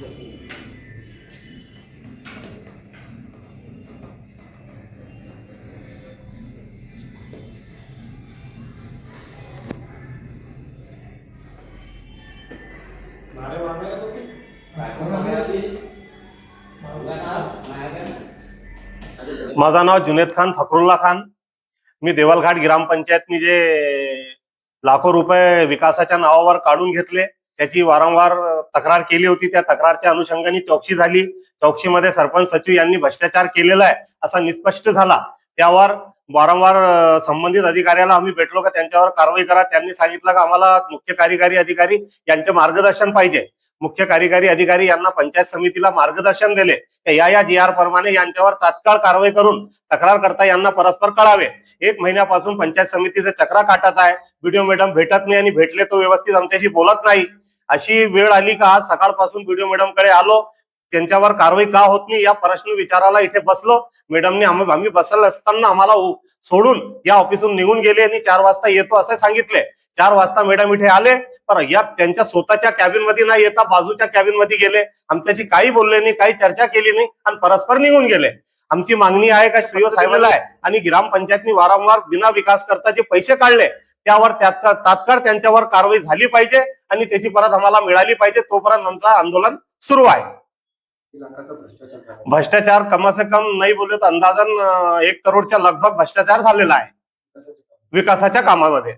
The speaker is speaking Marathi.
माझं नाव जुनेद खान फकरुल्ला खान. मी देवलघाट ग्रामपंचायतनी जे लाखो रुपये विकासाच्या नावावर काढून घेतले त्याची वारंवार तक्रार केली होती. त्या तक्रारच्या अनुषंगाने चौकशी झाली. चौकशीमध्ये सरपंच सचिव यांनी भ्रष्टाचार केलेला आहे असा निष्पष्ट झाला. त्यावर वारंवार संबंधित अधिकाऱ्याला आम्ही भेटलो का त्यांच्यावर कारवाई करा. त्यांनी सांगितलं का आम्हाला मुख्य कार्यकारी अधिकारी यांचे मार्गदर्शन पाहिजे. मुख्य कार्यकारी अधिकारी यांना पंचायत समितीला मार्गदर्शन दिले या GR प्रमाणे यांच्यावर तात्काळ कारवाई करून तक्रारकर्ता यांना परस्पर कळावे. 1 महिन्यापासून पंचायत समितीचे चक्रा काटत आहे. बीडीओ मॅडम भेटत नाही आणि भेटले तो व्यवस्थित आमच्याशी बोलत नाही. अशी वेळ आली का आज सकाळपासून बीडीओ मॅडम कडे आलो. त्यांच्यावर कारवाई का होत नाही या प्रश्न विचारायला इथे बसलो. मॅडमने आम्ही बसले असताना आम्हाला सोडून या ऑफिसून निघून गेले आणि 4 वाजता येतो असे सांगितले. 4 वाजता मॅडम इथे आले पण या त्यांच्या स्वतःच्या कॅबिन मध्ये नाही येता बाजूच्या कॅबिन मध्ये गेले. आमच्याशी काही बोलले नाही, काही चर्चा केली नाही आणि परस्पर निघून गेले. आमची मागणी आहे का सीओ साहेबांना आहे आणि ग्रामपंचायतनी वारंवार बिना विकास करता जे पैसे काढले त्यावर तात्काळ त्यांच्यावर कारवाई झाली पाहिजे आणि त्याची परत आम्हाला मिळाली पाहिजे. तोपर्यंत आमचं आंदोलन सुरू आहे. भ्रष्टाचार कम से कम नाही बोलले तर अंदाजन 1 करोडच्या लगभग भ्रष्टाचार झालेला आहे विकासाच्या कामामध्ये.